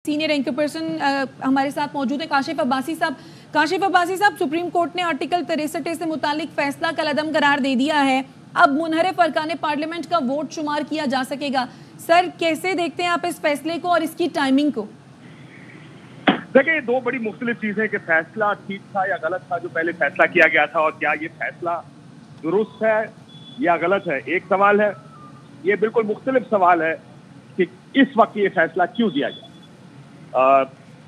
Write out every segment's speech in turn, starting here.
Senior anchor person हमारे साथ मौजूद है काशिफ अब्बासी साहब। काशिफ अब्बासी साहब, सुप्रीम कोर्ट ने आर्टिकल 63 से मुतालिक फैसला कलअदम करार दे दिया है। अब मुनहरिफ अरकान पार्लियामेंट का वोट शुमार किया जा सकेगा। सर, कैसे देखते हैं आप इस फैसले को और इसकी टाइमिंग को? देखिए, दो बड़ी मुख्तलिफ चीजें कि फैसला ठीक था या गलत था जो पहले फैसला किया गया था, और क्या ये फैसला दुरुस्त है या गलत है। एक सवाल है, ये बिल्कुल मुख्तलिफ सवाल है कि इस वक्त ये फैसला क्यों दिया गया।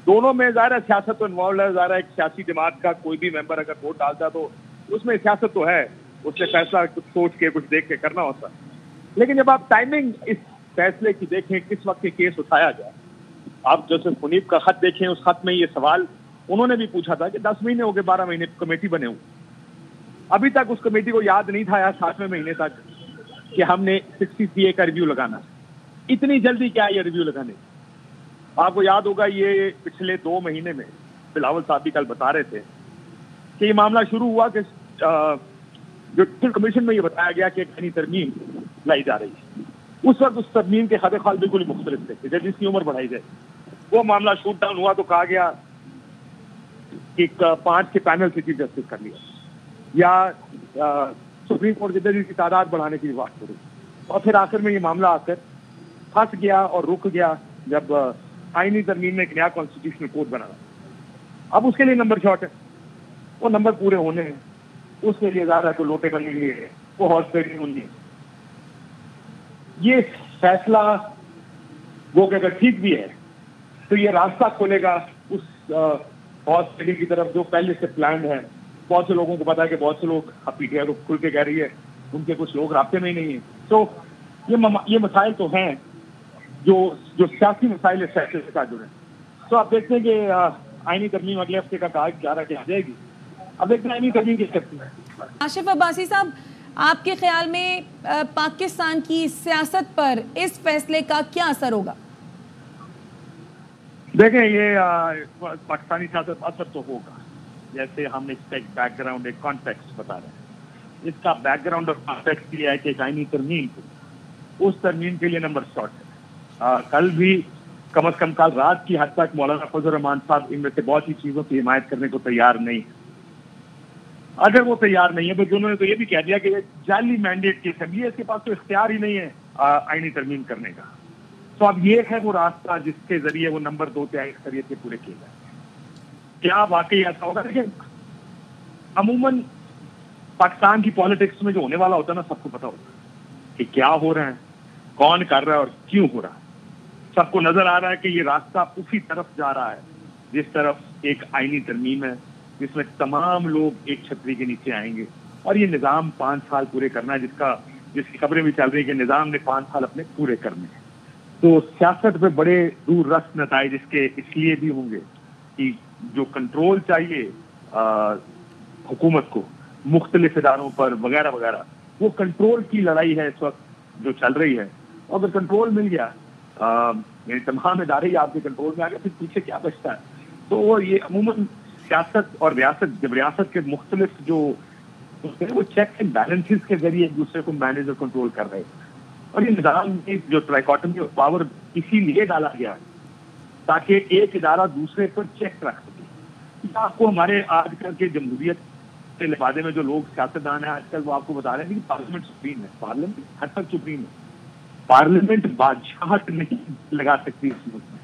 दोनों में ज़ाहिर है सियासत तो इन्वॉल्व है। ज़ाहिर है एक सियासी जमात का कोई भी मेंबर अगर वोट डालता है तो उसमें सियासत तो है, उससे फैसला कुछ सोच के कुछ देख के करना होता है। लेकिन जब आप टाइमिंग इस फैसले की देखें, किस वक्त ये केस उठाया गया, आप जस्टिस मुनीब का खत देखें, उस खत में ये सवाल उन्होंने भी पूछा था कि 10 महीने हो गए, 12 महीने कमेटी बने हुए, अभी तक उस कमेटी को याद नहीं था या 7वें महीने तक कि हमने 60CA का रिव्यू लगाना। इतनी जल्दी क्या ये रिव्यू लगाने? आपको याद होगा ये पिछले 2 महीने में बिलावल साहब भी कल बता रहे थे कि ये मामला शुरू हुआ कि जो कमीशन में ये बताया गया कि एक नई तरमीम लाई जा रही है। उस वक्त उस तरमीम के खद खाल बिल्कुल मुख्तलिफ थे कि जिसकी उम्र बढ़ाई जाए। वो मामला शूट डाउन हुआ तो कहा गया कि 5 के पैनल से चीफ जस्टिस कर लिया, या सुप्रीम कोर्ट के जजेस की तादाद बढ़ाने की बात करी, और फिर आखिर में ये मामला आकर फंस गया और रुक गया जब आईनी तरमीम में एक नया कॉन्स्टिट्यूशनल कोड बना। अब उसके लिए नंबर शॉर्ट है, वो नंबर पूरे होने हैं, उसके लिए ज़्यादा तो लोटे बनने के लिए वो हॉर्स ट्रेडिंग होनी है। ये फैसला वो अगर ठीक भी है तो ये रास्ता खोलेगा उस हॉर्स ट्रेडिंग की तरफ जो पहले से प्लान है। बहुत से लोगों को पता है कि बहुत से लोग अब पीटीआई को खुल के कह रही है, उनके कुछ लोग रास्ते में ही नहीं है। तो ये मसाइल तो हैं जो सियासी मसाइल इस फैसले के साथ जुड़े। तो आप देखते हैं कि आईनी तरमीम अगले हफ्ते का कहा जा रहा है कि आ जाएगी। अब देखते हैं आईनी तरमीम किस सकती है। काशिफ अब्बासी साहब, आपके ख्याल में पाकिस्तान की सियासत पर इस फैसले का क्या असर होगा? देखें, ये पाकिस्तानी सियासत पर असर तो होगा। जैसे हम इसका एक बैकग्राउंड, एक कॉन्टेक्स्ट बता रहे हैं। इसका बैकग्राउंड और कॉन्टेक्स्ट ये है कि एक आईनी तरमीम, उस तरमीम के लिए नंबर शॉर्ट है। कल भी कम से कम कल रात की हद तक मौलाना फजल रहमान साहब इनमें से बहुत सी चीजों की हिमायत करने को तैयार नहीं है। अगर वो तैयार नहीं है तो उन्होंने तो ये भी कह दिया कि ये जाली मैंडेट केस है, इसके पास तो इख्तियार ही नहीं है आईनी तरमीम करने का। तो अब ये है वो रास्ता जिसके जरिए वो नंबर 2 तिहाई अक्सरियत के पूरे किए जाए। क्या वाकई ऐसा होगा? लेकिन अमूमन पाकिस्तान की पॉलिटिक्स में जो होने वाला होता है ना, सबको पता होता है कि क्या हो रहा है, कौन कर रहा है और क्यों हो रहा है। सबको नजर आ रहा है कि ये रास्ता उसी तरफ जा रहा है जिस तरफ एक आईनी तरमीम है जिसमें तमाम लोग एक छतरी के नीचे आएंगे, और ये निजाम 5 साल पूरे करना है, जिसकी खबरें भी चल रही है कि निजाम ने 5 साल अपने पूरे करने हैं। तो सियासत पे बड़े दूररस नताइज इसके इसलिए भी होंगे कि जो कंट्रोल चाहिए हुकूमत को मुख्तलिफ इदारों पर वगैरह वगैरह, वो कंट्रोल की लड़ाई है इस वक्त जो चल रही है। और अगर कंट्रोल मिल गया, यानी तमाम इदारे ही आपके कंट्रोल में आ गए, फिर पीछे क्या बचता है? तो ये अमूमन सियासत और रियासत, जब रियासत के मुख्तलिफ जो वो चेक एंड बैलेंसेस के जरिए एक दूसरे को मैनेज और कंट्रोल कर रहे हैं। और ये निजाम में जो ट्राइकोटमी ऑफ पावर इसीलिए डाला गया ताकि एक इदारा दूसरे पर चेक रख सके। आपको हमारे आजकल के जमहूरियत के लिबादे में जो लोग सियासतदान है आजकल, वो आपको बता रहे हैं कि पार्लियामेंट सुप्रीम है, पार्लियामेंट हद तक सुप्रीम है। पार्लियामेंट बादशाहत नहीं लगा सकती इस मुल्क में।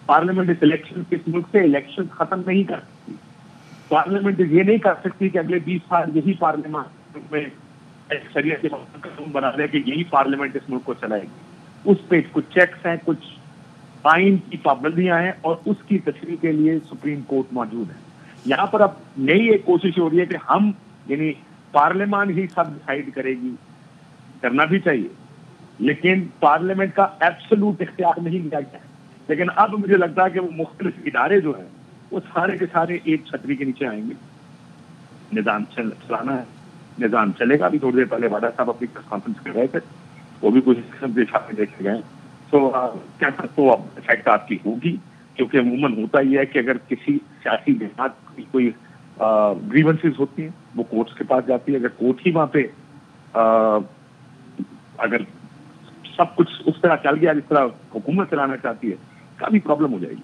पार्लियामेंट इस इलेक्शन के इस मुल्क से इलेक्शन खत्म नहीं कर सकती। पार्लियामेंट ये नहीं कर सकती कि अगले 20 साल यही पार्लियामेंट में शरीयत के कानून बना दे कि यही पार्लियामेंट इस मुल्क को चलाएगी। उस पे कुछ चेक्स हैं, कुछ आइन की पाबंदियां हैं, और उसकी तशरीह के लिए सुप्रीम कोर्ट मौजूद है। यहाँ पर अब नई एक कोशिश हो रही है कि हम, यानी पार्लियामान ही सब डिसाइड करेगी। करना भी चाहिए, लेकिन पार्लियामेंट का एब्सोल्यूट इख्तियार नहीं लिया गया है। लेकिन अब मुझे लगता है कि वो मुख्तलिफ इदारे जो हैं वो सारे के सारे एक छतरी के नीचे आएंगे। निजाम चलाना है, निजाम चलेगा। अभी थोड़ी देर पहले वाडा साहब अपनी प्रेस कॉन्फ्रेंस कर रहे थे, वो भी कुछ दिशा में देखे गए। तो क्या तो अब इफेक्ट आपकी होगी, क्योंकि अमूमन होता ही है कि अगर किसी सियासी जमात की कोई ग्रीवेंसेस होती हैं वो कोर्ट्स के पास जाती है। अगर कोर्ट ही वहाँ पे अगर सब कुछ उस तरह चल गया जिस तरह हुकूमत चलाना चाहती है, काफी प्रॉब्लम हो जाएगी।